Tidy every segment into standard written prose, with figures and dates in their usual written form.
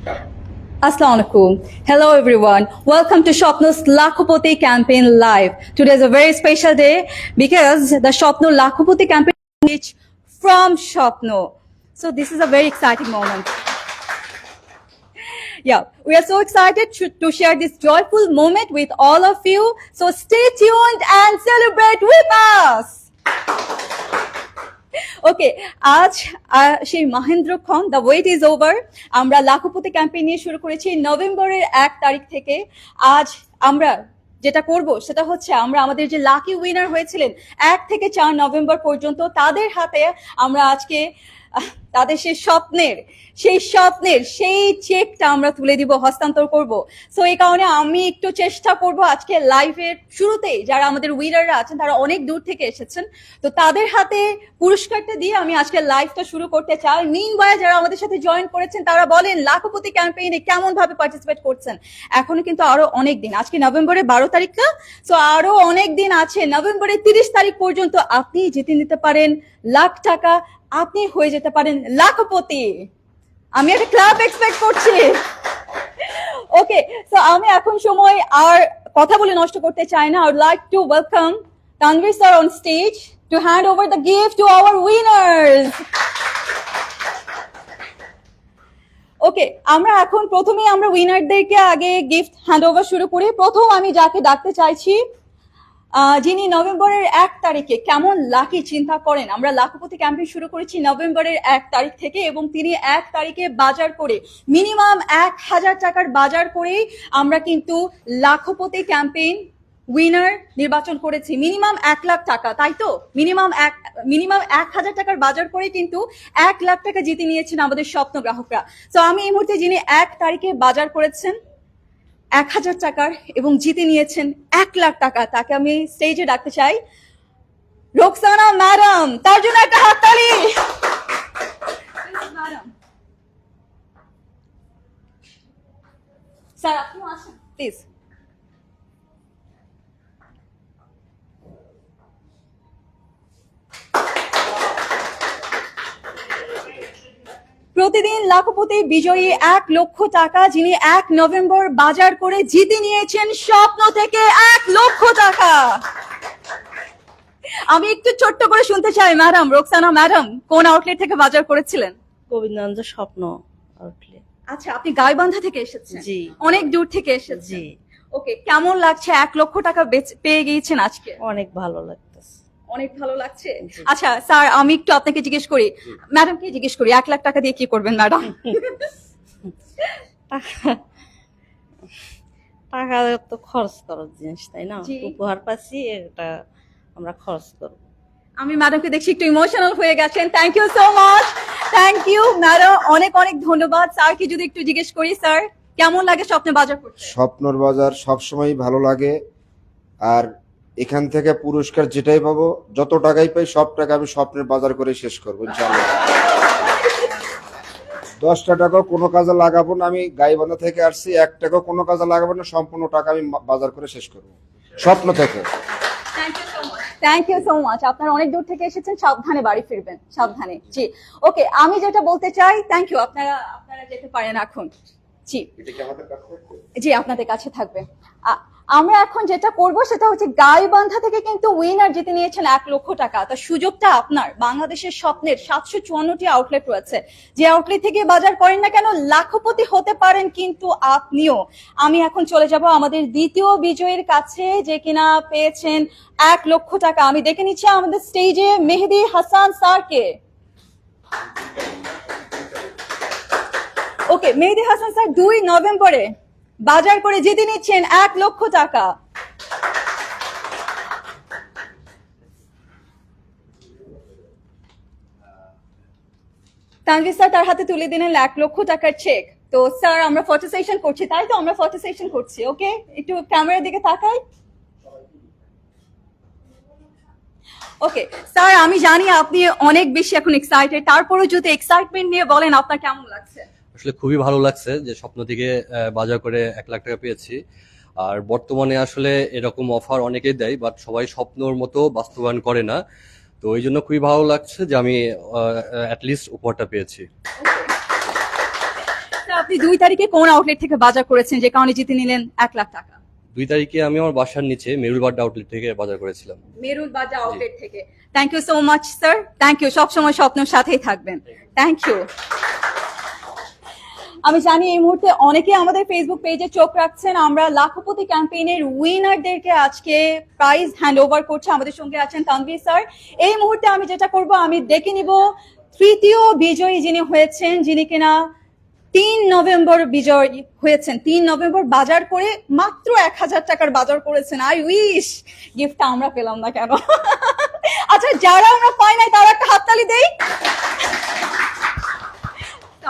Assalamualaikum. Hello everyone. Welcome to Shopno's Lakhopati campaign live. Today is a very special day because the Shopno Lakhopati campaign is from Shopno. So this is a very exciting moment. Yeah, we are so excited to share this joyful moment with all of you. So stay tuned and celebrate with us. ওকে আজ সেই মহেন্দ্রক্ষণ the wait is over. আমরা lakhpati campaign নিয়ে শুরু করেছি নভেম্বরের 1 তারিখ থেকে। আজ আমরা যেটা করব সেটা হচ্ছে আমরা আমাদের যে লাকি উইনার হয়েছিলেন 1 থেকে 4 নভেম্বর পর্যন্ত তাদের হাতে আমরা আজকে তাদের সেই স্বপ্নের সেই চেকটা আমরা তুলে দিব, হস্তান্তর করব। সো এই কারণে আমি একটু চেষ্টা করব আজকে লাইভের শুরুতেই যারা আমাদের উইনাররা আছেন তারা অনেক দূর থেকে এসেছেন, তো তাদের হাতে পুরস্কারটা দিয়ে আমি আজকে লাইভটা শুরু করতে চাই। মিনওয়াইল যারা আমাদের সাথে জয়েন করেছেন তারা বলেন লাখপতি ক্যাম্পেইনে কেমন ভাবে পার্টিসিপেট করছেন। এখনো কিন্তু আরো অনেক দিন, আজকে নভেম্বরের 12 তারিখ না, সো আরো অনেক দিন আছে। নভেম্বরের 30 তারিখ পর্যন্ত আপনি জিতে নিতে পারেন লাখ টাকা, আপনি হয়ে যেতে পারেন লাখপতি। আমি একটা ক্লাব এক্সপেক্ট করছি। ওকে, সো আমি এখন সময় আর কথা বলে নষ্ট করতে চাই না। I would like to welcome Tanvir sir on stage to hand over the gift to our winners. ওকে, আমরা এখন প্রথমেই আমরা উইনারদেরকে আগে গিফট হ্যান্ড ওভার শুরু করি। প্রথম আমি যাকে ডাকতে চাইছি, যিনি নভেম্বরের 1 তারিখে কেমন লাকি চিন্তা করেন। আমরা লাখপতি ক্যাম্পেইন শুরু করেছি নভেম্বরের 1 তারিখ থেকে এবং তিনি 1 তারিখে বাজার করে মিনিমাম 1000 টাকার বাজার করেই আমরা কিন্তু লাখপতি ক্যাম্পেইন উইনার নির্বাচন করেছি। মিনিমাম 1 লাখ টাকা, তাই তো? মিনিমাম 1000 টাকার বাজার করে কিন্তু 1 লাখ টাকা জিতে নিয়েছেন আমাদের স্বপ্ন গ্রাহকরা। তো আমি এই মুহূর্তে যিনি 1 তারিখে বাজার করেছেন 1000 টাকার এবং জিতে নিয়েছেন 1 লাখ টাকা, তাকে আমি স্টেজে ডাকতে চাই। রোকসানা ম্যাডাম, তার জন্য একটা হাততালি। স্যার আপনি আসেন প্লিজ। প্রতিদিন লাখপতি বিজয়ী 1 লক্ষ টাকা, যিনি 1 নভেম্বর বাজার করে জিতে নিয়েছেন স্বপ্ন থেকে 1 লক্ষ টাকা। আমি একটু ছোট্ট করে শুনতে চাই ম্যাডাম, রোকসানা ম্যাডাম কোন আউটলেট থেকে বাজার করেছিলেন? গোবিন্দগঞ্জ স্বপ্ন আউটলেট। আচ্ছা, আপনি গাইবান্ধা থেকে এসেছেন? জি। অনেক দূর থেকে এসেছেন? জি। ওকে, কেমন লাগছে 1 লক্ষ টাকা পেয়ে গিয়েছেন আজকে? অনেক ভালো লাগতেছে। অনেক ভালো লাগছে। আচ্ছা স্যার, আমি একটু আপনাকে জিজ্ঞেস করি, ম্যাডামকে জিজ্ঞেস করি 1 লাখ টাকা দিয়ে কি করবেন ম্যাডাম? টাকা তো খরচ করার জিনিস, তাই না? উপহার পাচ্ছি, এটা আমরা খরচ করব। আমি ম্যাডামকে দেখছি একটু ইমোশনাল হয়ে গেছেন। Thank you so much, thank you madam, অনেক অনেক ধন্যবাদ। স্যারকে যদি একটু জিজ্ঞেস করি, স্যার কেমন লাগে স্বপ্নের বাজার করতে? স্বপ্নর বাজার সবসময় ভালো লাগে, আর এখান থেকে পুরস্কার যেটাই পাবো, যত টাকাই পাই সব টাকা আমি স্বপ্নের বাজার করে শেষ করবো ইনশাআল্লাহ। 10টা টাকাও কোনো কাজে লাগাবো না, আমি গাইবান্ধা থেকে আসছি, 1 টাকাও কোনো কাজে লাগাবো না, সম্পূর্ণ টাকা আমি বাজার করে শেষ করবো স্বপ্ন থেকে। Thank you so much. আপনারা অনেক দূর থেকে এসেছেন, সাবধানে বাড়ি ফিরবেন, সাবধানে। জি ওকে, আমি যেটা বলতে চাই, থ্যাংক ইউ, আপনারা যেতে পারেন এখন। জি জি, আপনাদের কাছে থাকবে। আমরা এখন যেটা করব সেটা হচ্ছে গাইবান্ধা থেকে কিন্তু উইনার জিতে নিয়েছেন 1 লক্ষ টাকা। তার সুযোগটা আপনার। বাংলাদেশের স্বপ্নের 754টি আউটলেট রয়েছে, যে আউটলেট থেকে বাজার করেন না কেন লাখপতি হতে পারেন কিন্তু আপনিও। আমি এখন চলে যাব আমাদের দ্বিতীয় বিজয়ীর কাছে, যে কিনা পেয়েছেন 1 লক্ষ টাকা। আমি দেখে নিচ্ছি আমাদের স্টেজে মেহেদি হাসান স্যারকে। ওকে, মেহেদি হাসান স্যার 2 নভেম্বরে বাজার করে জিতে নিচ্ছেন 1 লক্ষ টাকা। তানভীর স্যার তার হাতে তুলে দিলেন 1 লক্ষ টাকার চেক। তো স্যার আমরা ফটো সেশন করছি, তাই তো? আমরা ফটো সেশন করছি। ওকে, একটু ক্যামেরার দিকে তাকাই। ওকে স্যার, আমি জানি আপনি অনেক বেশি এখন এক্সাইটেড, তারপরেও যদি এক্সাইটমেন্ট নিয়ে বলেন আপনার কেমন লাগছে? আসলে খুবই ভালো লাগছে যে স্বপ্ন থেকে বাজার করে 1 লাখ টাকা পেয়েছি। আর বর্তমানে আসলে এরকম অফার অনেকেই দেয়, বাট সবাই স্বপ্নর মতো বাস্তবায়ন করে না। তো এই জন্য খুবই ভালো লাগছে যে আমি অ্যাটলিস্ট উপহারটা পেয়েছি। আপনি 2 তারিখে কোন আউটলেট থেকে বাজার করেছেন যে কারণে জিতে নিলেন 1 লাখ টাকা? 2 তারিখে আমি আমার বাসার নিচে মেরুলবাড্ডা আউটলেট থেকে বাজার করেছিলাম। মেরুল বাজার আউটলেট থেকে। Thank you so much sir, thank you, সবসময় স্বপ্নের সাথেই থাকবেন। Thank you. আমি জানি এই মুহূর্তে অনেকে আমাদের ফেসবুক পেজে চোখ রাখছেন। আমরা লাখপতি ক্যাম্পেইনের উইনারদেরকে আজকে প্রাইজ হ্যান্ড ওভার করছে। আমাদের সঙ্গে আছেন তানভীর স্যার। এই মুহূর্তে আমি যেটা করব, আমি ডেকে নিব তৃতীয় বিজয়ী যিনি হয়েছেন, যিনি কিনা 3 নভেম্বর বিজয়ী হয়েছেন। 3 নভেম্বর বাজার করে মাত্র 1000 টাকার বাজার করেছেন। আই উইশ গিফটটা আমরা পেলাম না কেন? আচ্ছা, যারা আমরা পাই নাই তারা একটা হাততালি দেই।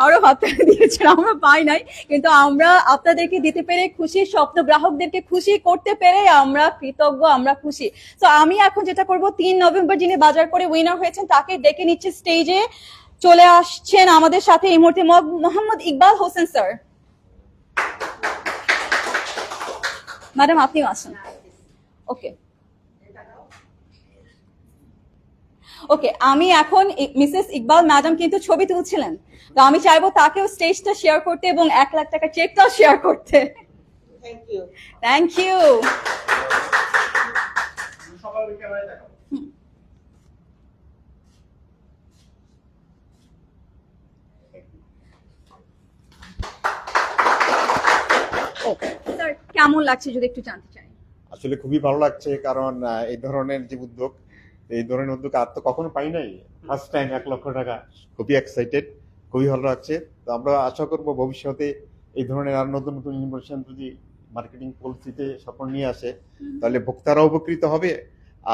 আরো হাততালি দিয়েছেন, আমরা পাই নাই, কিন্তু আমরা আপনাদেরকে দিতে পেরে খুশি, স্বপ্ন গ্রাহকদেরকে খুশি করতে পেরে আমরা কৃতজ্ঞ, আমরা খুশি। তো আমি এখন যেটা করব, 3 নভেম্বর যিনি বাজার করে উইনার হয়েছেন তাকে ডেকে নিচ্ছে স্টেজে। চলে আসছেন আমাদের সাথে এই মুহূর্তে মোহাম্মদ ইকবাল হোসেন স্যার। ম্যাডাম আপনিও আসুন। ওকে ওকে, আমি এখন মিসেস ইকবাল ম্যাডাম কিন্তু ছবি তুলছিলেন, তো আমি চাইবো তাকেও স্টেজটা শেয়ার করতে এবং 1 লাখ টাকা চেকটাও শেয়ার করতে। Thank you. স্যার কেমন লাগছে যদি একটু জানতে চাই? আসলে খুবই ভালো লাগছে, কারণ এই ধরনের যে উদ্যোগ, আর তো কখনো পাই নাই। ফার্স্ট টাইম 1 লক্ষ টাকা, খুবই এক্সাইটেড, খুবই ভালো লাগছে। তো আমরা আশা করব ভবিষ্যতে এই ধরনের আর নতুন নতুন ইনোভেশন যদি মার্কেটিং পলিসিতে সফল নিয়ে আসে, তাহলে ভোক্তারাও উপকৃত হবে,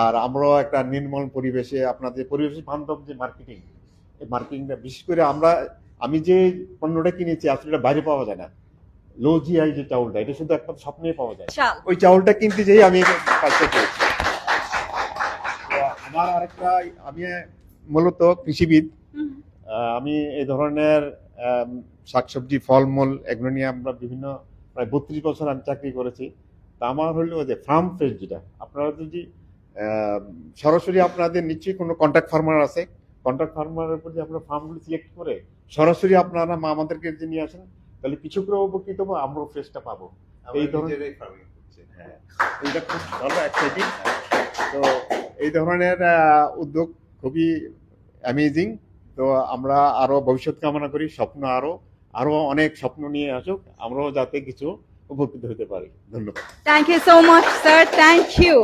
আর আমরাও একটা নির্মল পরিবেশে, আপনাদের পরিবেশ বান্ধব যে মার্কেটিং, এই মার্কেটিংটা বিশেষ করে আমি যে পণ্যটা কিনেছি আসলে এটা বাইরে পাওয়া যায় না। লো জিআই যে চাউলটা, এটা শুধু একটা স্বপ্নে পাওয়া যায়। ওই চাউলটা কিনতে যেই আমি কাজটা করেছি। আমার আরেকটা, আমি মূলত কৃষিবিদ। আমি এই ধরনের শাকসবজি, ফলমূল এগুলো নিয়ে আমরা বিভিন্ন প্রায় 32 বছর আমি চাকরি করেছি। তা আমার হলো যে ফার্ম ফ্রেশ, যেটা আপনারা যদি সরাসরি, আপনাদের নিশ্চয়ই কোনো কন্ট্রাক্ট ফার্মার আছে, কন্ট্রাক্ট ফার্মারের উপর যে আপনারা ফার্মগুলো সিলেক্ট করে সরাসরি আপনারা আমাদেরকে যে নিয়ে আসেন, তাহলে কৃষকরাও উপকৃত হবো, আমরাও ফ্রেশটা পাবো। এই ধরনের, হ্যাঁ, এইটা খুব ভালো এক্সাইটিং। তো এই ধরনের উদ্যোগ খুবই অ্যামেজিং। তো আমরা আরো ভবিষ্যৎ কামনা করি, স্বপ্ন আরো অনেক স্বপ্ন নিয়ে আসুক, আমরাও যাতে কিছু উপকৃত হতে পারি। ধন্যবাদ। Thank you so much sir, thank you.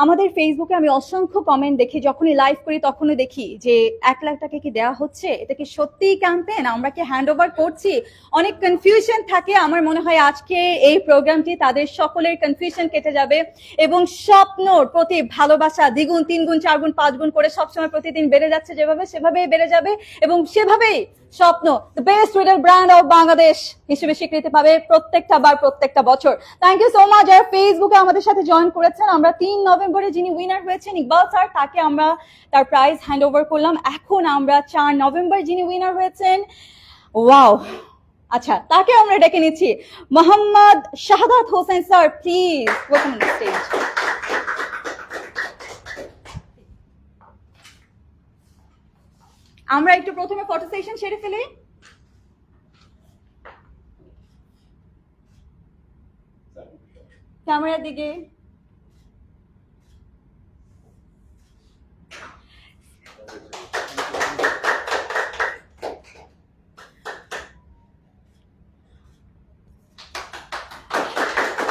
আমাদের ফেসবুকে আমি অসংখ্য কমেন্ট দেখি, যখনই লাইভ করি তখনই দেখি যে 1 লাখ টাকা কি দেওয়া হচ্ছে, এটা কি সত্যিই ক্যাম্পেইন, আমরা কি হ্যান্ড ওভার করছি, অনেক কনফিউশন থাকে। আমার মনে হয় আজকে এই প্রোগ্রামটি তাদের সকলের কনফিউশন কেটে যাবে এবং স্বপ্নর প্রতি ভালোবাসা দ্বিগুণ, 3 গুণ, 4 গুণ, 5 গুণ করে সবসময় প্রতিদিন বেড়ে যাচ্ছে, যেভাবে সেভাবেই বেড়ে যাবে এবং সেভাবেই স্বপ্ন the best retail brand of Bangladesh হিসেবে স্বীকৃতি পাবে প্রত্যেকটা বছর। থ্যাংক ইউ সো মাচ যারা ফেসবুকে আমাদের সাথে জয়েন করেছেন। আমরা 3 নভেম্বরে যিনি উইনার হয়েছেন ইকবাল স্যার, তাকে আমরা তার প্রাইজ হ্যান্ড ওভার করলাম। এখন আমরা 4 নভেম্বর যিনি উইনার হয়েছেন, ওয়াও, আচ্ছা, তাকে আমরা ডেকে নিচ্ছি। Mohammad Shahadat Hossain sir, please welcome on the stage. আমরা একটু প্রথমে ফটো সেশন সেরে ফেলি। ক্যামেরার দিকে।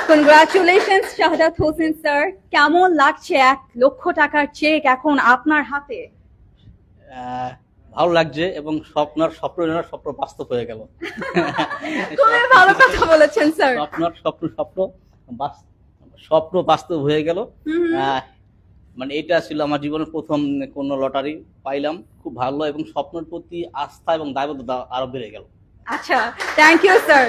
কনগ্রাচুলেশনস শাহাদাত হোসেন স্যার, কেমন লাগছে 1 লক্ষ টাকার চেক এখন আপনার হাতে? ভালো লাগছে এবং স্বপ্ন বাস্তব হয়ে গেল। খুবই ভালো কথা বলেছেন স্যার। স্বপ্ন বাস্তব হয়ে গেল। মানে এটা ছিল আমার জীবনের প্রথম কোন লটারি পাইলাম, খুব ভালো, এবং স্বপ্নের প্রতি আস্থা এবং দায়বদ্ধতা আরো বেড়ে গেল। আচ্ছা, থ্যাংক ইউ স্যার।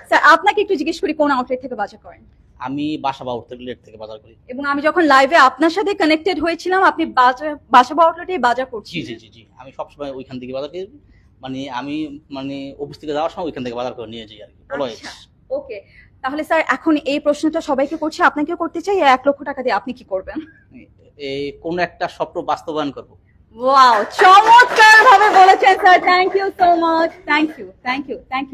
স্যার আপনাকে একটু জিজ্ঞেস করি, কোন আউটলেট থেকে বাজার করেন? আমি বাসাবা আউটলেট থেকে বাজার করি। এবং আমি যখন লাইভে আপনার সাথে কানেক্টেড হয়েছিলাম, আপনি বাসাবা আউটলেটেই বাজার করছেন? জি জি জি জি, আমি সবসময় ওইখান থেকে বাজার করি। আমি অফিস থেকে যাওয়ার সময় ওইখান থেকে বাজার করে নিয়ে যাই আর কি। ওকে, তাহলে স্যার এখন এই প্রশ্নটা সবাইকে করছি, আপনাকেও করতে চাই, 1 লক্ষ টাকা দিয়ে আপনি কি করবেন? এই কোন একটা স্বপ্ন বাস্তবায়ন করব। ওয়াও, চমৎকার ভাবে বলেছেন sir. Thank you so much. Thank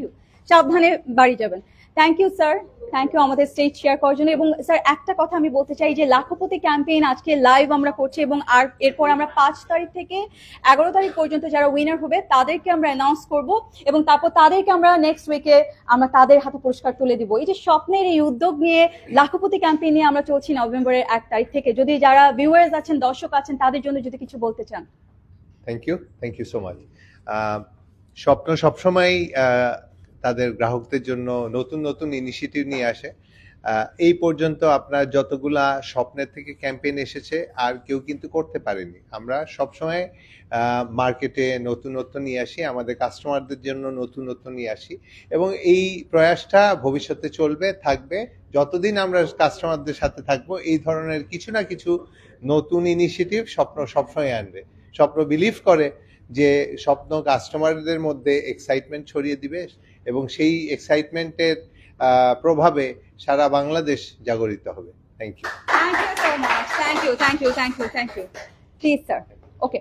you. সাবধানে বাড়ি যাবেন। Thank you sir, thank you আমাদের স্টেজ শেয়ার করার জন্য। এবং স্যার একটা কথা আমি বলতে চাই যে লাখপতি ক্যাম্পেইন আজকে লাইভ আমরা করছি এবং আর এরপর আমরা 5 তারিখ থেকে 11 তারিখ পর্যন্ত যারা উইনার হবে তাদেরকে আমরা অ্যানাউন্স করব এবং তারপর তাদেরকে আমরা নেক্সট উইকে আমরা তাদের হাতে পুরস্কার তুলে দিব। এই যে স্বপ্নের এই উদ্যোগ নিয়ে লাখপতি ক্যাম্পেইন নিয়ে আমরা চলছি নভেম্বরের 1 তারিখ থেকে। যদি যারা ভিউয়ার্স আছেন, দর্শক আছেন, তাদের জন্য যদি কিছু বলতে চান। Thank you so much. Shwapno সবসময় তাদের গ্রাহকদের জন্য নতুন নতুন ইনিশিয়েটিভ নিয়ে আসে। এই পর্যন্ত আপনার যতগুলা স্বপ্নের থেকে ক্যাম্পেইন এসেছে আর কেউ কিন্তু করতে পারেনি। আমরা সবসময় মার্কেটে নতুনত্ব নিয়ে আসি, আমাদের কাস্টমারদের জন্য নতুনত্ব নিয়ে আসি এবং এই প্রয়াসটা ভবিষ্যতে চলবে, থাকবে। যতদিন আমরা কাস্টমারদের সাথে থাকবো এই ধরনের কিছু না কিছু নতুন ইনিশিয়েটিভ স্বপ্ন সবসময় আনবে। স্বপ্ন বিলিভ করে যে স্বপ্ন কাস্টমারদের মধ্যে এক্সাইটমেন্ট ছড়িয়ে দিবে এবং সেই এক্সাইটমেন্টের প্রভাবে সারা বাংলাদেশ জাগরিত হবে। Thank you so much. Thank you please sir. Okay,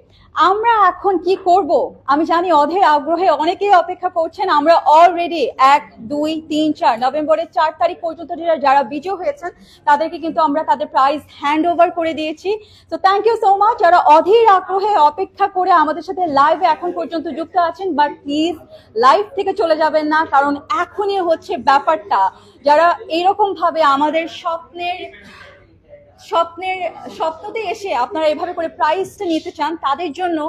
আমরা এখন কি করব আমি জানি অধীর আগ্রহে অনেকেই অপেক্ষা করছেন। আমরা অলরেডি 1, 2, 3, 4 নভেম্বরের 4 তারিখ পর্যন্ত যারা বিজয়ী হয়েছেন তাদেরকে কিন্তু আমরা তাদের প্রাইজ হ্যান্ড ওভার করে দিয়েছি। তো থ্যাংক ইউ সো মাচ যারা অধীর আগ্রহে অপেক্ষা করে আমাদের সাথে লাইভে এখন পর্যন্ত যুক্ত আছেন। বাট প্লিজ লাইভ থেকে চলে যাবেন না, কারণ এখনই হচ্ছে ব্যাপারটা। যারা এরকম ভাবে আমাদের স্বপ্নতে এসে আপনারা এভাবে করে প্রাইজটা নিতে চান, তাদের জন্য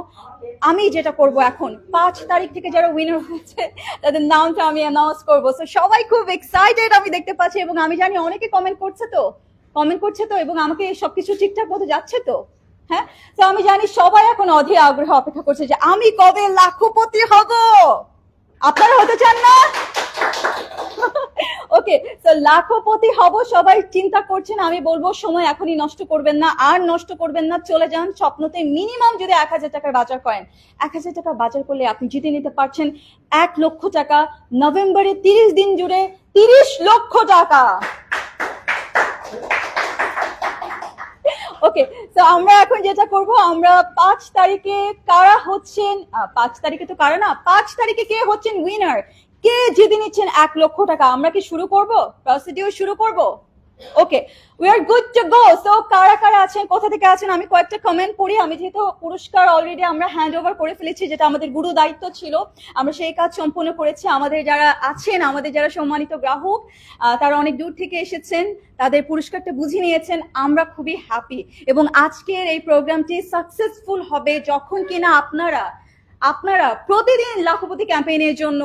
আমি যেটা করব এখন 5 তারিখ থেকে যারা উইনার হয়েছে তাদের নামটা আমি অ্যানাউন্স করবো। সো সবাই খুব এক্সাইটেড আমি দেখতে পাচ্ছি এবং আমি জানি অনেকে কমেন্ট করছে তো এবং আমাকে সবকিছু ঠিকঠাক মতো যাচ্ছে তো। হ্যাঁ, তো আমি জানি সবাই এখন অধীর আগ্রহে অপেক্ষা করছে যে আমি কবে লাখপতি হব। আপনারা হতে চান না? ওকে, তো লাখপতি হব সবাই চিন্তা করছেন। আমি বলবো সময় এখনই নষ্ট করবেন না, চলে যান স্বপ্নতে। মিনিমাম যদি 1000 টাকার বাজার করেন, 1000 টাকা বাজার করলে আপনি জিতে নিতে পারছেন 1 লক্ষ টাকা। নভেম্বরে 30 দিন জুড়ে 30 লক্ষ টাকা। ওকে, তো আমরা এখন যেটা করব, আমরা 5 তারিখে কারা হচ্ছেন, 5 তারিখে তো কারা না, 5 তারিখে কে হচ্ছেন উইনার, কে জিতে নিচ্ছেন 1 লক্ষ টাকা, আমরা কি শুরু করব, প্রসিডিউর শুরু করব? Okay, we are good to go. So কারা কারা আছেন, কোথা থেকে আছেন, আমি কয়েকটা কমেন্ট পড়ি। আমি যেহেতু পুরস্কার অলরেডি আমরা হ্যান্ড ওভার করে ফেলেছি, যেটা আমাদের গুরু দায়িত্ব ছিল, আমরা সেই কাজ সম্পূর্ণ করেছি। আমাদের যারা আছেন, আমাদের যারা সম্মানিত গ্রাহক, তারা অনেক দূর থেকে এসেছেন, তাদের পুরস্কারটা বুঝে নিয়েছেন। আমরা খুবই হ্যাপি এবং আজকের এই প্রোগ্রামটি সাকসেসফুল হবে যখন কিনা আপনারা প্রতিদিন লাখপতি ক্যাম্পেইনের জন্য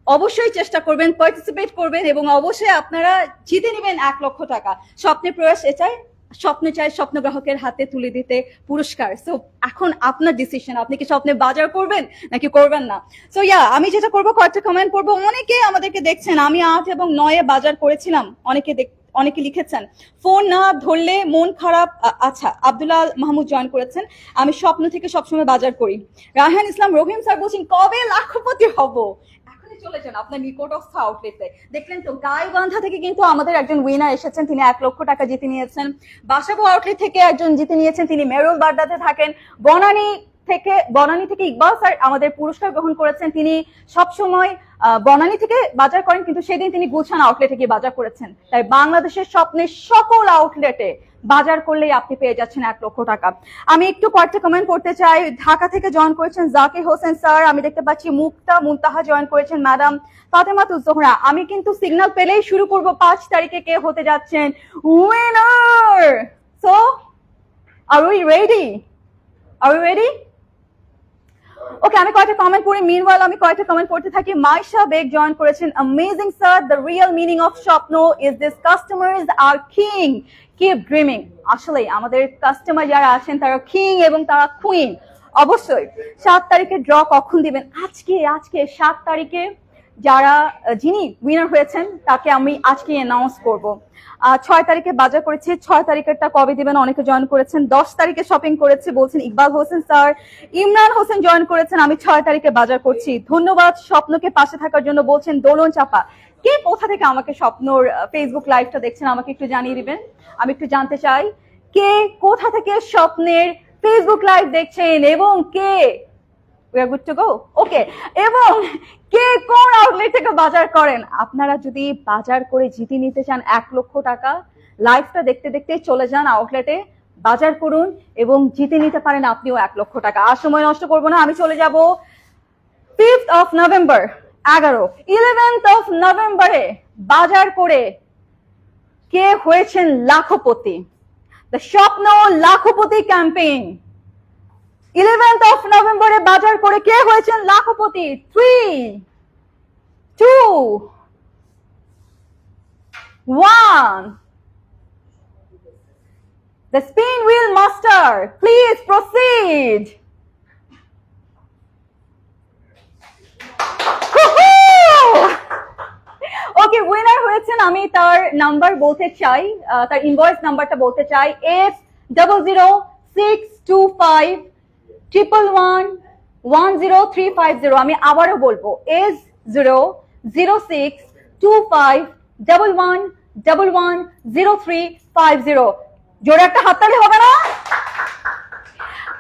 অবশ্যই চেষ্টা করবেন, পার্টিসিপেট করবেন এবং অবশ্যই আপনারা জিতে নেবেন 1 লক্ষ টাকা। স্বপ্নের প্রয়াস এটাই, স্বপ্ন গ্রাহকের হাতে তুলে দিতে পুরস্কার। সো এখন আপনার ডিসিশন, আপনি কি স্বপ্নে বাজার করবেন নাকি করবেন না। সো আমি যেটা করবো, কয়েকটা কমেন্ট করবো। অনেকে আমাদেরকে দেখছেন, আমি 8 এবং 9 বাজার করেছিলাম। অনেকে লিখেছেন ফোন না ধরলে মন খারাপ। আচ্ছা, আব্দুল্লাহ মাহমুদ জয়েন করেছেন, আমি স্বপ্ন থেকে সবসময় বাজার করি। রায়হান ইসলাম রহিম স্যার বলছেন কবে লাখপতি হব। চলে যান আপনার নিকটস্থ আউটলেটে। দেখলেন তো, গাইবান্ধা থেকে কিন্তু আমাদের একজন উইনার এসেছেন, তিনি 1 লক্ষ টাকা জিতে নিয়েছেন। বাসাবো আউটলেট থেকে একজন জিতে নিয়েছেন, তিনি মেরুল বাড্ডাতে থাকেন। বনানী থেকে ইকবাল স্যার আমাদের পুরস্কার গ্রহণ করেছেন। তিনি সবসময় বনানী থেকে বাজার করেন, কিন্তু সেদিন তিনি গুলশান আউটলেটে গিয়ে বাজার করেছেন। তাই বাংলাদেশের স্বপ্নের সকল আউটলেটে বাজার করলেই আপনি পেয়ে যাচ্ছেন 1 লক্ষ টাকা। আমি একটু কয়েকটা কমেন্ট করতে চাই। ঢাকা থেকে জয়েন করেছেন জাকির হোসেন স্যার, আমি দেখতে পাচ্ছি মুক্তা মুনতাহা জয়েন করেছেন, ম্যাডাম ফাতেমাতুজ জোহরা। আমি কিন্তু সিগন্যাল পেলেই শুরু করব 5 তারিখে কে হতে যাচ্ছেন winner. So are we ready? Okay, আমি কয়েকটা কমেন্ট পড়ি। মিনওয়াইল আমি কয়েকটা কমেন্ট পড়তে থাকি। মাইশা বেগ জয়েন করেছেন, amazing sir, the real meaning of স্বপ্ন is this, customers are king, keep dreaming. আসলে আমাদের কাস্টমার যারা আছেন তারা কিং এবং তারা কুইন। অবশ্যই 7 তারিখে ড্র কখন দিবেন? আজকে 7 তারিখে যিনি উইনার হয়েছেন তাকে আমি আজকে অ্যানাউন্স করব। 6 তারিখে বাজার করেছি, 6 তারিখেরটা কবে দিবেন? অনেকে জয়েন করেছেন। 10 তারিখে শপিং করেছি বলছেন ইকবাল হোসেন স্যার। ইমরান হোসেন জয়েন করেছেন, আমি 6 তারিখে বাজার করছি। ধন্যবাদ স্বপ্নকে পাশে থাকার জন্য বলছেন দোলন চাপা। কে কোথা থেকে আমাকে স্বপ্নর ফেসবুক লাইভটা দেখছেন আমাকে একটু জানিয়ে দিবেন, আমি একটু জানতে চাই কে কোথা থেকে স্বপ্নের ফেসবুক লাইভ দেখছেন এবং কে we are good to go okay এবং কে কোন আউটলেট থেকে বাজার করেন, আপনারা যদি বাজার করে জিতে নিতে চান 1 লক্ষ টাকা, লাইভটা দেখতে দেখতে চলে যান আউটলেটে, বাজার করুন এবং জিতে নিতে পারেন আপনিও 1 লক্ষ টাকা। আর সময় নষ্ট করবো না, আমি চলে যাব 5th of November 11th of নভেম্বরে বাজার করে কে হয়েছেন লাখপতি, দ্য স্বপ্ন লাখপতি ক্যাম্পেইন 11th of নভেম্বরে বাজার করে কে হয়েছেন lakhpati. 3, 2, 1 The spin wheel master, please proceed. Okay, winner হয়েছেন, আমি তার নাম্বার বলতে চাই, তার ইনভয়েস নাম্বারটা বলতে চাই, S00625111350। আমি আবারও বলবো S00625111350। জোরে একটা হাততালি হবে না?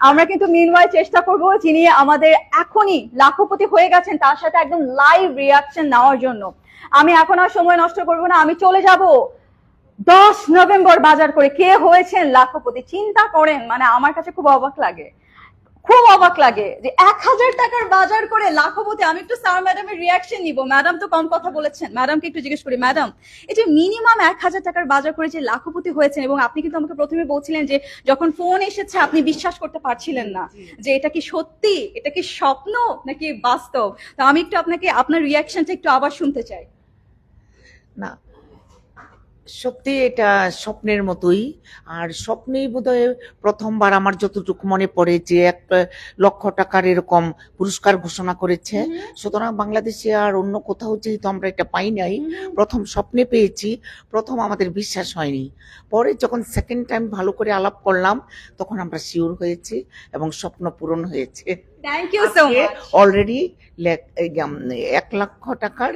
আমরা কিন্তু মিনওয়াইল চেষ্টা করব যিনি আমাদের এখনই লাখপতি হয়ে গেছেন তার সাথে একদম লাইভ রিয়াকশন নেওয়ার জন্য। আমি এখন আর সময় নষ্ট করব না, আমি চলে যাব 10 নভেম্বর বাজার করে কে হয়েছেন লাখপতি। চিন্তা করেন, মানে আমার কাছে খুব অবাক লাগে যে 1000 টাকার বাজার করে লাখপতি। আমি একটু স্যার ম্যাডামের রিয়াকশন নিব। ম্যাডাম তো কম কথা বলেছেন, ম্যাডামকে একটু জিজ্ঞেস করি। ম্যাডাম, এই যে মিনিমাম 1000 টাকার বাজার করে যে লাখপতি হয়েছেন, এবং আপনি কিন্তু আমাকে প্রথমে বলছিলেন যে যখন ফোন এসেছে আপনি বিশ্বাস করতে পারছিলেন না যে এটা কি সত্যি, এটা কি স্বপ্ন নাকি বাস্তব। তো আমি একটু আপনাকে আপনার রিয়াকশনটা একটু আবার শুনতে চাই। না, সত্যি এটা স্বপ্নের মতোই। আর স্বপ্নেই বোধহয় প্রথমবার আমার যতটুকু মনে পড়ে যে 1 লক্ষ টাকার এরকম পুরস্কার ঘোষণা করেছে। সুতরাং বাংলাদেশে আর অন্য কোথাও যেহেতু আমরা এটা পাই নাই, প্রথম স্বপ্নে পেয়েছি, প্রথম আমাদের বিশ্বাস হয়নি। পরে যখন সেকেন্ড টাইম ভালো করে আলাপ করলাম তখন আমরা শিওর হয়েছি এবং স্বপ্ন পূরণ হয়েছে। Thank you so much. Already 1 লক্ষ টাকার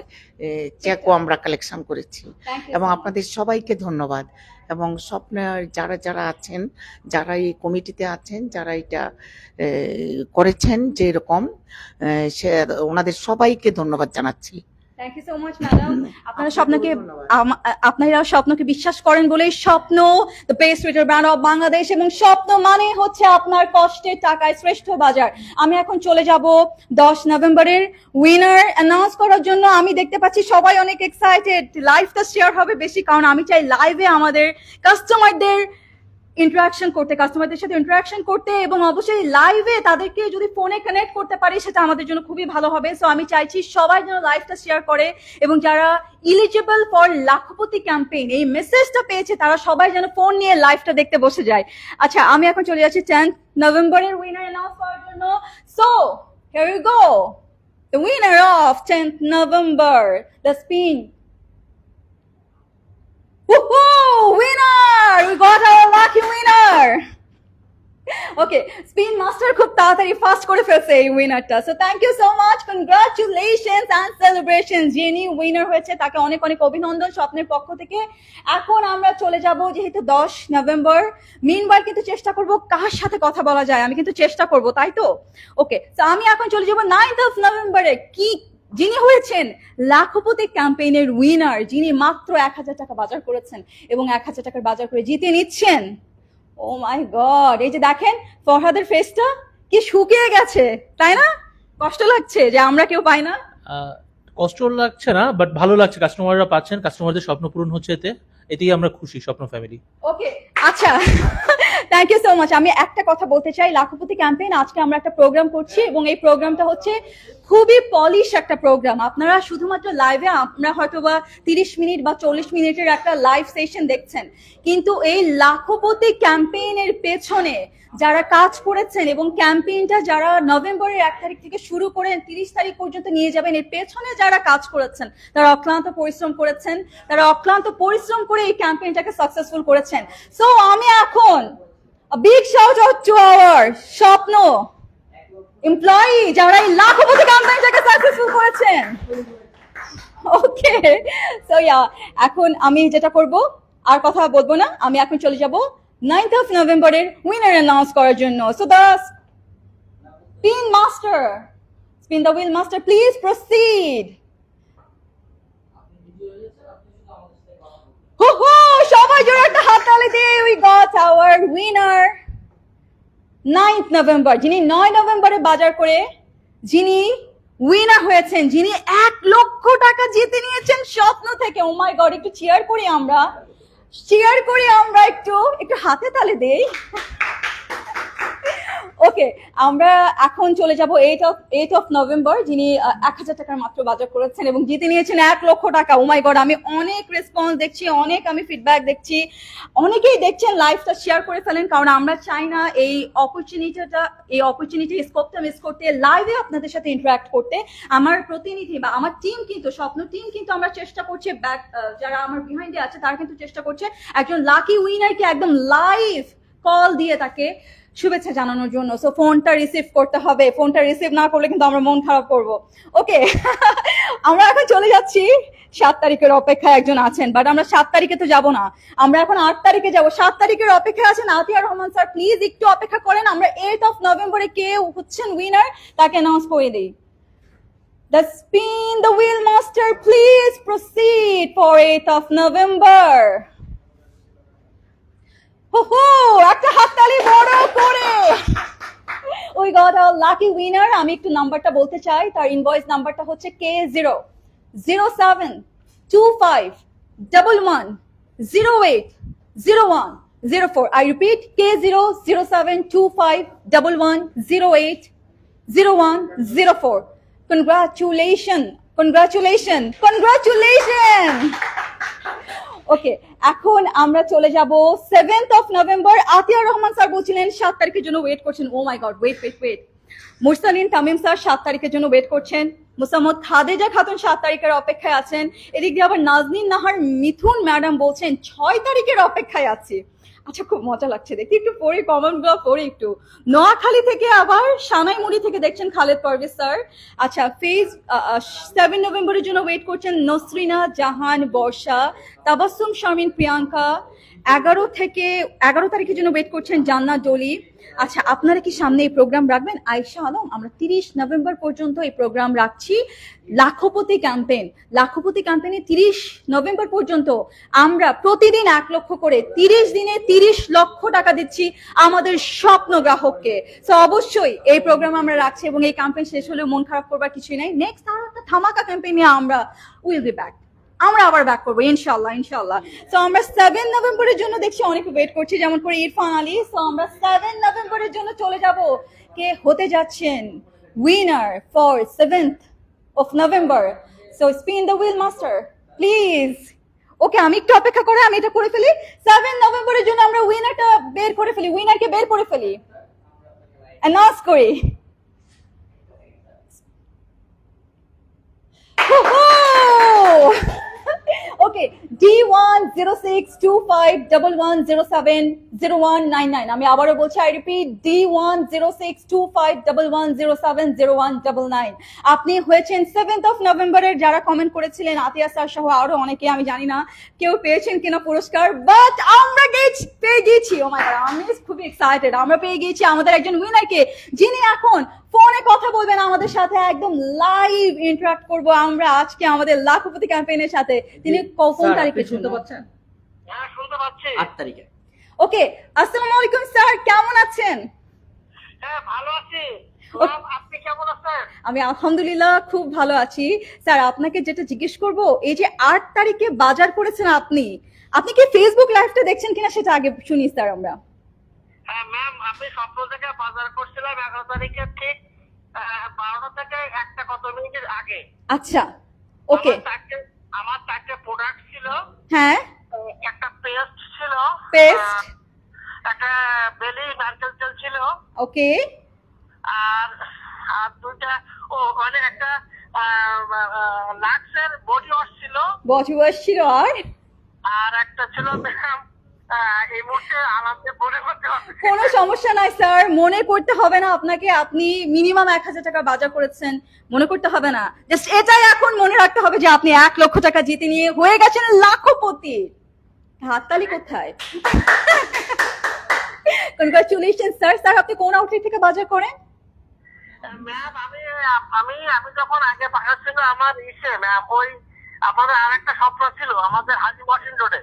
চেকও আমরা কালেকশন করেছি এবং আপনাদের সবাইকে ধন্যবাদ। এবং স্বপ্নের যারা যারা আছেন, যারা এই কমিটিতে আছেন, যারা এটা করেছেন যে এরকম, সে ওনাদের সবাইকে ধন্যবাদ জানাচ্ছি। Thank you so much madam. আপনারা স্বপ্নকে বিশ্বাস করেন বলেই Shwapno the best retail brand of Bangladesh, এবং স্বপ্ন মানে হচ্ছে আপনার কষ্টের টাকায় শ্রেষ্ঠ বাজার। আমি এখন চলে যাব 10 নভেম্বরের উইনার অ্যানাউন্স করার জন্য। আমি দেখতে পাচ্ছি সবাই অনেক এক্সাইটেড। লাইভটা শেয়ার হবে বেশি, কারণ আমি চাই লাইভে আমাদের কাস্টমারদের কাস্টমারদের সাথে ইন্টারাকশন করতে, এবং অবশ্যই লাইভে তাদেরকে যদি ফোনে কানেক্ট করতে পারি সেটা আমাদের জন্য খুবই ভালো হবে। সো আমি চাইছি সবাই যেন লাইভটা শেয়ার করে, এবং যারা ইলিজিবল ফর লাখপতি ক্যাম্পেইন এই মেসেজটা পেয়েছে তারা সবাই যেন ফোন নিয়ে লাইভটা দেখতে বসে যায়। আচ্ছা, আমি এখন চলে যাচ্ছি 10th নভেম্বরের উইনার অ্যানাউন্স করার জন্য। So here you go, the winner of 10th November, the spin Woohoo! Winner! We got our lucky winner! Okay, Spin Master খুব তাড়াতাড়ি ফাস্ট করে ফেলছে এই উইনারটা। So thank you so much, congratulations and celebrations. যিনি winner হয়েছে তাকে অনেক অনেক অভিনন্দন স্বপ্নের পক্ষ থেকে। এখন আমরা চলে যাব যেহেতু 10 নভেম্বর, মিনবার কিন্তু চেষ্টা করব কার সাথে কথা বলা যায়, আমি কিন্তু চেষ্টা করব, তাই তো? ওকে, তো আমি এখন চলে যাব 9th of নভেম্বরে যিনি হয়েছেন লাখপতি ক্যাম্পেইনের উইনার, যিনি মাত্র 1000 টাকা বাজার করেছেন এবং 1000 টাকার বাজার করে জিতে নিচ্ছেন। ও মাই গড, এই যে দেখেন ফরহাদের ফেসটা কি শুকিয়ে গেছে, তাই না? কষ্ট লাগছে যে আমরা কেউ পাই না। কষ্ট লাগছে না, বাট ভালো লাগছে, কাস্টমাররা পাচ্ছেন, কাস্টমারদের স্বপ্ন পূরণ হচ্ছে, এতেই আমরা খুশি স্বপ্ন ফ্যামিলি। ওকে, আচ্ছা, থ্যাংক ইউ সো মাচ। আমি একটা কথা বলতে চাই, লাখপতি ক্যাম্পেইন আজকে আমরা একটা প্রোগ্রাম করছি এবং এই প্রোগ্রামটা হচ্ছে খুবই পলিশ একটা প্রোগ্রাম। আপনারা শুধুমাত্র লাইভে আমরা হয়তো বা 30 মিনিট বা 40 মিনিটের একটা লাইভ সেশন দেখছেন, কিন্তু এই লাখপতি ক্যাম্পেইনের পেছনে যারা কাজ করেছেন এবং ক্যাম্পেইনটা যারা নভেম্বরের 1 তারিখ থেকে শুরু করে 30 তারিখ পর্যন্ত নিয়ে যাবেন, এর পেছনে যারা কাজ করেছেন তারা অক্লান্ত পরিশ্রম করেছেন, তারা অক্লান্ত পরিশ্রম করে এই ক্যাম্পেইনটাকে সাকসেসফুল করেছেন। সো আমি এখন big shout out to our Swapno employee যারা এই লাখপতি ক্যাম্পেইনটাকে সাকসেসফুল করেছেন। ওকে, সো এখন আমি যেটা করব, আর কথা বলবো না, আমি এখন চলে যাব 9th of নভেম্বরের উইনার অ্যানাউন্স করার জন্য। So the spin master, spin the wheel master, please proceed. সবাই জোরে একটা হাততালি দিয়ে, we got hour winner 9th November, যিনি 9 নভেম্বরে বাজার করে যিনি উইনার হয়েছেন, যিনি 1 লক্ষ টাকা জিতে নিয়েছেন স্বপ্ন থেকে। ও মাই গড, একটু চিয়ার করি আমরা, একটু হাতে তালে দেই। ওকে, আমরা এখন চলে যাব 8 অফ নভেম্বর, যিনি 1000 টাকার মাত্র বাজার করেছেন এবং জিতে নিয়েছেন 1 লক্ষ টাকা। ও মাই গড, আমি অনেক রেসপন্স দেখছি, আমি ফিডব্যাক দেখছি, অনেকেই দেখছেন, লাইভটা শেয়ার করে ফেলেন, কারণ আমরা চাই না এই অপরচুনিটি স্কোপটা মিস করতে, লাইভে আপনাদের সাথে ইন্টারাক্ট করতে। আমার প্রতিনিধি বা আমার টিম কিন্তু, স্বপ্ন টিম কিন্তু আমরা চেষ্টা করছি, যারা আমার বিহাইন্ডে আছে তারা কিন্তু চেষ্টা করছে একজন লাকি উইনারকে একদম লাইভ কল দিয়ে তাকে শুভেচ্ছা জানানোর জন্য। সো ফোনটা রিসিভ করতে হবে, ফোনটা রিসিভ না করলে কিন্তু আমরা মন খারাপ করব। ওকে, আমরা এখন চলে যাচ্ছি 7 তারিখের অপেক্ষায় একজন আছেন, বাট আমরা 7 তারিখে তো যাব না, আমরা এখন 8 তারিখে যাব। 7 তারিখের অপেক্ষায় আছেন আতিয়া রহমান স্যার, প্লিজ একটু অপেক্ষা করেন, আমরা 8 অফ নভেম্বরে কে হচ্ছেন উইনার তাকে অ্যানাউন্স করে দিই। The spin the wheel master, please proceed for 8th of November. একটা হাততালি বড় করে। We got a lucky winner. আমি একটু নাম্বারটা বলতে চাই, তার ইনভয়েস নাম্বারটা হচ্ছে K0072511080104. I repeat, K0072511080104. Congratulations. ওকে, এখন আমরা চলে যাব 7th of November. Atia Rahman sir বলছিলেন 7 তারিখের জন্য ওয়েট করছেন। Oh my God, wait. Mursalin Tamim sir 7 তারিখের জন্য ওয়েট করছেন। মুসাম্মদ খাদেজা খাতুন 7 তারিখের অপেক্ষায় আছেন। এদিক দিয়ে আবার নাজনীন নাহার মিথুন ম্যাডাম বলছেন 6 তারিখের অপেক্ষায় আছে। আচ্ছা, খুব মজা লাগছে দেখতে, একটু পড়ি কমেন্টগুলো পড়ি একটু। নোয়াখালী থেকে আবার সানাইমুড়ি থেকে দেখছেন খালেদ পারভেজ স্যার। আচ্ছা, 7 নভেম্বরের জন্য ওয়েট করছেন নসরিনা জাহান বর্ষা, তাবাসসুম শারমিন প্রিয়াঙ্কা। 11 তারিখের জন্য ওয়েট করছেন জান্নাত ডলি। আচ্ছা, আপনারা কি সামনে এই প্রোগ্রাম রাখবেন? আয়েশা আলম, আমরা 30 নভেম্বর পর্যন্ত এই প্রোগ্রাম রাখছি। লাখপতি ক্যাম্পেইনে 30 নভেম্বর পর্যন্ত আমরা প্রতিদিন 1 লক্ষ করে 30 দিনে 30 লক্ষ টাকা দিচ্ছি আমাদের স্বপ্ন গ্রাহককে। সো অবশ্যই এই প্রোগ্রাম আমরা রাখছি এবং এই ক্যাম্পেইন শেষ হলে মন খারাপ করবার কিছুই নাই। নেক্সট আরো একটা ধামাকা ক্যাম্পেইনে আমরা উইল বি ব্যাক, আমরা আবার ব্যাক করবো ইনশাল্লাহ। সো আমরা 7 নভেম্বরের জন্য দেখছি অনেকে ওয়েট করছি, যেমন করে ইরফান আলী। সো আমরা 7 নভেম্বরের জন্য চলে যাব, কে হতে যাচ্ছেন winner for 7th of November. So spin the wheel master, please. ওকে, আমি একটু অপেক্ষা করে আমি এটা করে ফেলি। 7 নভেম্বরের জন্য আমরা উইনারকে বের করে ফেলি, অ্যানাউন্স করি। ওকে, D1062511070199। আমি আবারও বলছি, আই রিপিট, D1062511070199। আপনি হয়েছেন 7th অফ নভেম্বরের, যারা কমেন্ট করেছিলেন আতিয়া স্যার সহ আরো অনেকে, আমি জানি না কেউ পেয়েছেন কিনা পুরস্কার, বাট আমরা পেয়ে গিয়েছি। ও মাই গড, আমি খুবই এক্সাইটেড। আমরা পেয়ে গিয়েছি আমাদের একজন উইনারকে, যিনি এখন ফোনে কথা বলবেন আমাদের সাথে, একদম লাইভ ইন্টারাক্ট করব আমরা আজকে আমাদের লাখপতি ক্যাম্পেইনের সাথে। তিনি কোন তারিখে শুনতে পাচ্ছেন? হ্যাঁ, শুনতে পাচ্ছি। 8 তারিখে। ওকে, আসসালামু আলাইকুম স্যার, কেমন আছেন? হ্যাঁ, ভালো আছি। আপনি কেমন আছেন? আমি আলহামদুলিল্লাহ খুব ভালো আছি। স্যার, আপনাকে যেটা জিজ্ঞেস করব, এই যে 8 তারিখে বাজার করেছেন আপনি কি ফেসবুক লাইভটা দেখছেন কিনা সেটা আগে শুনি স্যার আমরা। হ্যাঁ ম্যাম, আমি স্বপ্ন থেকে বাজার করছিলাম 11 তারিখে, ঠিক 12টা থেকে 1টা কত মিনিটের আগে। আচ্ছা, ওকে। আমার 4টে প্রোডাক্ট ছিল। হ্যাঁ, একটা পেস্ট ছিল, একটা বেলি নারকেল তেল ছিল, ওকে, আর 2টা মানে একটা লাক্সের বডি ওয়াশ ছিল, আর একটা ছিল ম্যাম, এই মুহূর্তে আলাদা মনে করতে হবে। কোনো সমস্যা নাই স্যার, মনে করতে হবে না আপনাকে। আপনি মিনিমাম 1000 টাকা বাজার করেছেন, মনে করতে হবে না। জাস্ট এটাই এখন মনে রাখতে হবে যে আপনি 1 লক্ষ টাকা জিতে নিয়ে হয়ে গেছেন লাখপতি। হাততালি কোথায়? Congratulation sir. স্যার আপনি কোন আউটলেট থেকে বাজার করেন? ম্যাম আমি যখন আগে বাসা ছিল আমার ম্যাম ওই আমাদের আরেকটা স্বপ্ন ছিল আমাদের হাজি মহসিন রোডে।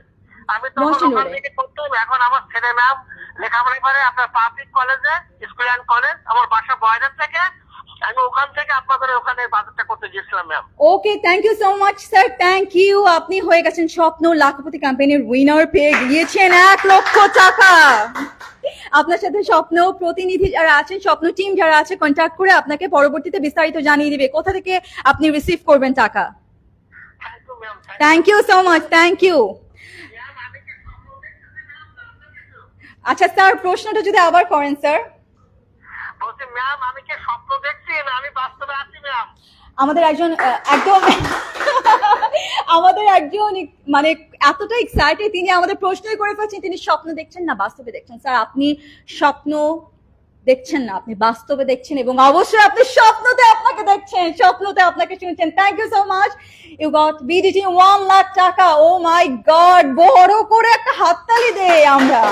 আমি তখন মহসিন ওখান রোডে। থেকে করতাম। এখন আমার ছেলে ম্যাম লেখাপড়া করে আপনার পাবলিক কলেজে, স্কুল অ্যান্ড কলেজ। আমার বাসা বয়ডার থেকে, আমি ওখান থেকে আপনাদের ওখানে বাজারটা করতে গিয়েছিলাম ma'am. Okay, thank you so much sir, thank you. আপনি হয়ে গেছেন স্বপ্ন লাখপতি ক্যাম্পেইনের উইনার, পেয়ে গিয়েছেন 1 লক্ষ টাকা। আপনার সাথে স্বপ্ন প্রতিনিধি যারা আছেন, স্বপ্ন টিম যারা আছে, কন্ট্যাক্ট করে আপনাকে পরবর্তীতে বিস্তারিত জানিয়ে দিবে কোথা থেকে আপনি রিসিভ করবেন টাকা। Thank you ma'am. Thank you so much, thank you. আচ্ছা স্যার, প্রশ্নটা যদি আবার করেন স্যার। বলছি ম্যাম আমি কি স্বপ্ন দেখছি না আমি বাস্তবে আছি ম্যাম? আমাদের একজন একদম আমাদের একজন মানে এতটা এক্সাইটেড, তিনি আমাদের প্রশ্নই করে ফেলছেন তিনি স্বপ্ন দেখছেন না বাস্তবে দেখছেন। স্যার আপনি স্বপ্ন দেখছেন না, আপনি বাস্তবে দেখছেন এবং অবশ্যই আপনি স্বপ্নতে আপনাকে দেখছেন, স্বপ্নতে আপনাকে শুনছেন। Thank you so much. You got BDT 1 lakh টাকা। ও মাই গড, বড় করে একটা হাততালি দেই আমরা।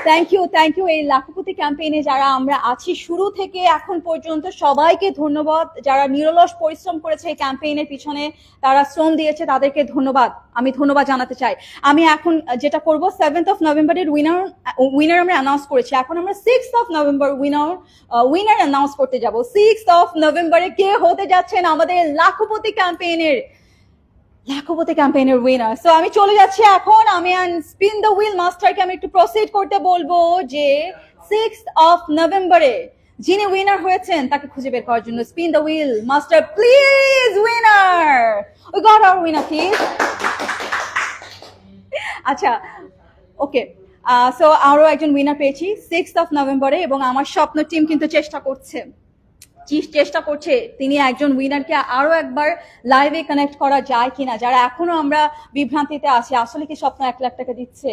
Thank you, thank you. এই লাখপতি ক্যাম্পেইনে যারা আমরা আছি শুরু থেকে এখন পর্যন্ত সবাইকে ধন্যবাদ। যারা নিরলস পরিশ্রম করেছে এই ক্যাম্পেইনের পিছনে, তারা শ্রম দিয়েছে, তাদেরকে ধন্যবাদ, আমি ধন্যবাদ জানাতে চাই। আমি এখন যেটা করব, 7th of নভেম্বরের উইনার আমরা অ্যানাউন্স করেছি, এখন আমরা 6th of November winner announce করতে যাব। 6th of নভেম্বরে কে হতে যাচ্ছেন আমাদের লাখপতি ক্যাম্পেইনের উইনার। সো আমি চলে যাচ্ছি এখন। আমি স্পিন দ্য হুইল মাস্টারকে আমি একটু প্রসিড করতে বলবো যে 6th of নভেম্বরে যিনি উইনার হয়েছেন তাকে খুঁজে বের করার জন্য। Spin the wheel master please. Winner, we got hour winner please. আচ্ছা, ওকে। সো আরো একজন উইনার পেয়েছি 6th of নভেম্বরে, এবং আমার স্বপ্ন টিম কিন্তু চেষ্টা করছে তিনি একজন উইনারকে আরো একবার লাইভে কানেক্ট করা যায় কিনা। যারা এখনো আমরা বিভ্রান্তিতে আছি, আসলে কি স্বপ্ন 1 লাখ টাকা দিচ্ছে,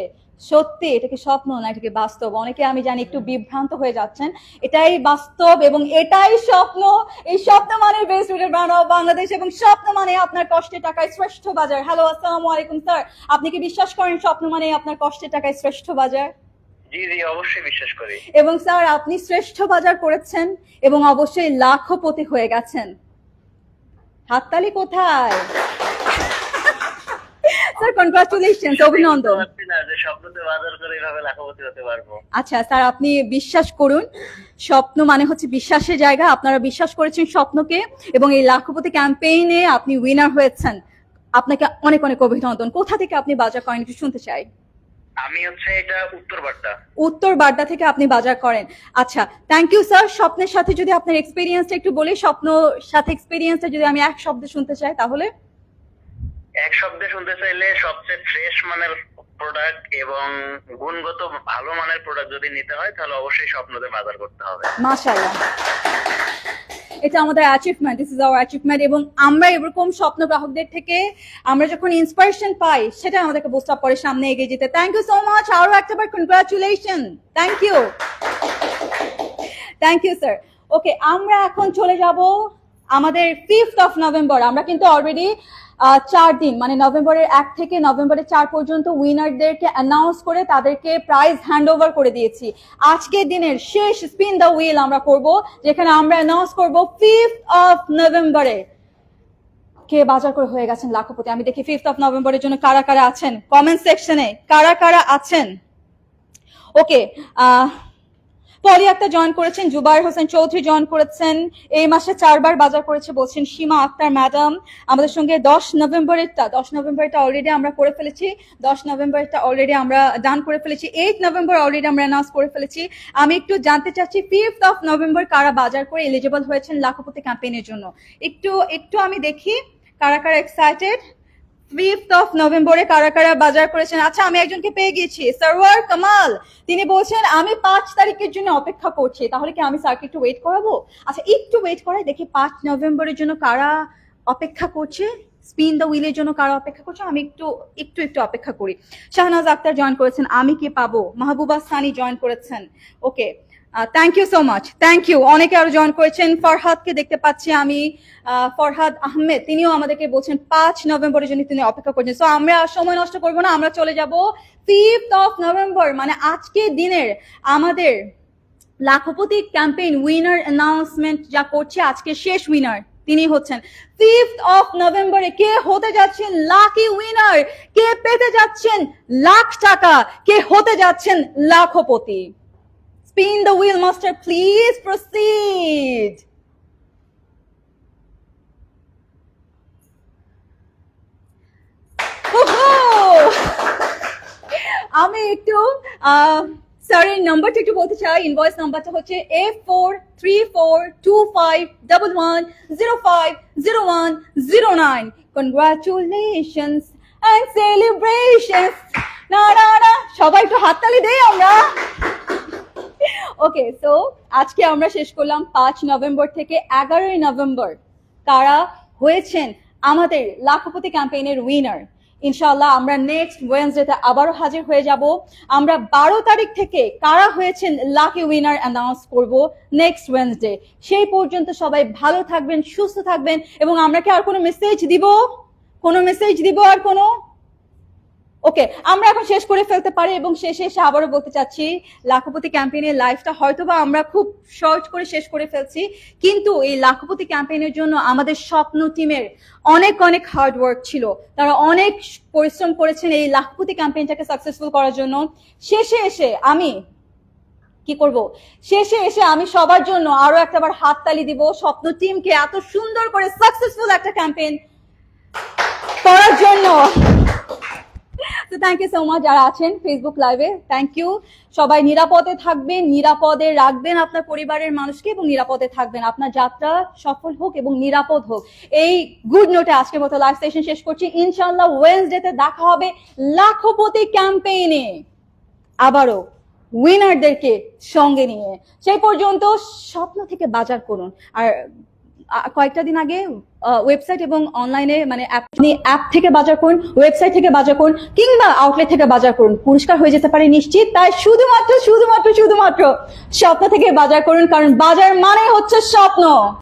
সত্যি এটা কি স্বপ্ন না এটা কি বাস্তব, অনেকে আমি জানি একটু বিভ্রান্ত হয়ে যাচ্ছেন। এটাই বাস্তব এবং এটাই স্বপ্ন। এই স্বপ্ন মানে বেস্ট রুটের ব্র্যান্ড অফ বাংলাদেশ, এবং স্বপ্ন মানে আপনার কষ্টের টাকায় শ্রেষ্ঠ বাজার। হ্যালো, আসসালামু আলাইকুম স্যার, আপনি কি বিশ্বাস করেন স্বপ্ন মানে আপনার কষ্টের টাকায় শ্রেষ্ঠ বাজার? জি জি, অবশ্যই বিশ্বাস করি। এবং স্যার আপনি শ্রেষ্ঠ বাজার করেছেন এবং অবশ্যই লাখপতি হয়ে গেছেন। হাততালি কোথায়? স্যার কনগ্রাচুলেশন, অভিনন্দন। স্বপ্নতে বাজার করে এভাবে লাখপতি হতে পারবো। আচ্ছা স্যার, আপনি বিশ্বাস করুন, স্বপ্ন মানে হচ্ছে বিশ্বাসের জায়গা। আপনারা বিশ্বাস করেছেন স্বপ্নকে এবং এই লাখপতি ক্যাম্পেইনে আপনি উইনার হয়েছেন। আপনাকে অনেক অনেক অভিনন্দন। কোথা থেকে আপনি বাজার করেন একটু শুনতে চাই। আমি এটা উত্তর বাড্ডা থেকে আপনি বাজার করেন। আচ্ছা, থ্যাংক ইউ স্যার। স্বপ্নের সাথে যদি আপনার এক্সপিরিয়েন্সটা একটু বলি, স্বপ্নের সাথে এক্সপিরিয়েন্সটা যদি আমি এক শব্দে শুনতে চাই, তাহলে এক শব্দে শুনতে চাইলে সবচেয়ে ফ্রেশ মানের প্রোডাক্ট এবং গুণগত ভালো মানের প্রোডাক্ট যদি নিতে হয় তাহলে অবশ্যই স্বপ্নতে বাজার করতে হবে। মাশাআল্লাহ, এটা আমাদের achievement, this is our achievement. এবং আমরা এরকম স্বপ্ন গ্রাহকদের থেকে আমরা যখন ইন্সপিরেশন পাই, সেটা আমাদেরকে বুস্ট আপ করে সামনে এগিয়ে যেতে। Thank you so much. আরো একবার congratulation. Thank you sir. Okay, আমরা এখন চলে যাব আমাদের 5th of নভেম্বর। আমরা কিন্তু অলরেডি 4 দিন মানে নভেম্বরের 1 থেকে নভেম্বরের 4 পর্যন্ত উইনারদেরকে অ্যানাউন্স করে তাদেরকে প্রাইজ হ্যান্ড ওভার করে দিয়েছি। আজকের দিনের শেষ স্পিন দ্য হুইল আমরা করব, যেখানে আমরা অ্যানাউন্স করব 5th of নভেম্বরে কে বাজার করে হয়ে গেছেন লাখপতি। আমি দেখি 5th of নভেম্বরের জন্য কারা কারা আছেন, কমেন্ট সেকশনে কারা কারা আছেন। ওকে, পলি আক্তার জয়েন করেছেন, জুবাইর হোসেন চৌধুরী জয়েন করেছেন, এই মাসে 4 বার বাজার করেছে বলছেন সীমা আক্তার ম্যাডাম। আমাদের সঙ্গে 10 নভেম্বরেরটা অলরেডি আমরা করে ফেলেছি, 10 নভেম্বরেরটা অলরেডি আমরা ডান করে ফেলেছি, 8 নভেম্বর অলরেডি আমরা অ্যানাউন্স করে ফেলেছি। আমি একটু জানতে চাচ্ছি 5th of নভেম্বর কারা বাজার করে এলিজিবল হয়েছেন লাখপতি ক্যাম্পেইনের জন্য। একটু আমি দেখি কারা কারা এক্সাইটেড। 5th of নভেম্বরে কারা কারা বাজার করেছেন। আচ্ছা, আমি একজনকে পেয়ে গেছি, সরওয়ার কামাল। তিনি বলছেন আমি 5 তারিখের জন্য অপেক্ষা করছি। তাহলে কি আমি স্যারকে একটু ওয়েট করাবো? আচ্ছা, একটু ওয়েট করাই দেখি 5 নভেম্বরের জন্য কারা অপেক্ষা করছে, স্পিন দ্য হুইলের জন্য কারা অপেক্ষা করছে। আমি একটু অপেক্ষা করি। শাহনাজ আক্তার জয়েন করেছেন, আমি কি পাবো। মাহবুবা সানি জয়েন করেছেন। Okay, thank you so much, thank you. অনেকে আরো জয়েন করেছেন, ফরহাদকে দেখতে পাচ্ছি আমি, ফরহাদ আহমেদ, তিনিও আমাদেরকে বলছেন 5 নভেম্বরের জন্য তিনি অপেক্ষা করছেন। সো আমরা আর সময় নষ্ট করব না, আমরা চলে যাব 5th অফ নভেম্বর, মানে আজকে দিনের আমাদের লাখপতি ক্যাম্পেইন উইনার অ্যানাউন্সমেন্ট যা করছে, আজকে শেষ উইনার তিনি হচ্ছেন। 5th অফ নভেম্বরে কে হতে যাচ্ছেন লাকি উইনার, কে পেতে যাচ্ছেন লাখ টাকা, কে হতে যাচ্ছেন lakhpati? Spin the wheel, master, please proceed. Woohoo! আমি একটু স্যারের নাম্বারটা একটু বলতে চাই। ইনভয়েস নাম্বারটা হচ্ছে A43425111050109। Congratulations and celebrations. না না না, সবাই একটু হাততালি দেই আমরা। ওকে, সো আজকে আমরা শেষ করলাম 5 নভেম্বর থেকে 11 নভেম্বর কারা হয়েছেন আমাদের লাখপতি ক্যাম্পেইনের উইনার। ইনশাআল্লাহ আমরা নেক্সট ওয়েডনেসডেতে আবারও হাজির হয়ে যাব। আমরা 12 তারিখ থেকে কারা হয়েছেন লাকি উইনার অ্যানাউন্স করব নেক্সট ওয়েডনেসডে। সেই পর্যন্ত সবাই ভালো থাকবেন, সুস্থ থাকবেন। এবং আমরা কি আর কোনো মেসেজ দিব? কোনো মেসেজ দিব আর কোনো? ওকে, আমরা এখন শেষ করে ফেলতে পারি। এবং শেষে এসে আবারও বলতে চাচ্ছি, লাখপতি ক্যাম্পেইনের লাইফটা হয়তোবা আমরা খুব শর্ট করে শেষ করে ফেলছি, কিন্তু এই লাখপতি ক্যাম্পেইনের জন্য আমাদের স্বপ্ন টিমের অনেক অনেক হার্ড ওয়ার্ক ছিল। তারা অনেক পরিশ্রম করেছেন এই লাখপতি ক্যাম্পেইনটাকে সাকসেসফুল করার জন্য। শেষে এসে আমি কি করব? শেষে এসে আমি সবার জন্য আরো একটাবার হাততালি দিব স্বপ্ন টিমকে এত সুন্দর করে সাকসেসফুল একটা ক্যাম্পেইন করার জন্য। তো থ্যাংক ইউ সো মাচ যারা আছেন ফেসবুক লাইভে, থ্যাংক ইউ। সবাই নিরাপদে থাকবেন, নিরাপদে রাখবেন আপনার পরিবারের মানুষকে এবং নিরাপদে থাকবেন। আপনার যাত্রা সফল হোক এবং নিরাপদ হোক। এই গুড নোটে আজকের মতো লাইভ সেশন শেষ করছি। ইনশাআল্লাহ ওয়েডনেসডেতে দেখা হবে লাখপতি ক্যাম্পেইনে আবারও উইনারদেরকে সঙ্গে নিয়ে। সেই পর্যন্ত স্বপ্ন থেকে বাজার করুন। আর কয়েকটা দিন আগে ওয়েবসাইট এবং অনলাইনে মানে অ্যাপ থেকে বাজার করুন, ওয়েবসাইট থেকে বাজার করুন, কিংবা আউটলেট থেকে বাজার করুন, পুরস্কার হয়ে যেতে পারে নিশ্চিত। তাই শুধুমাত্র স্বপ্ন থেকে বাজার করুন, কারণ বাজার মানে হচ্ছে স্বপ্ন।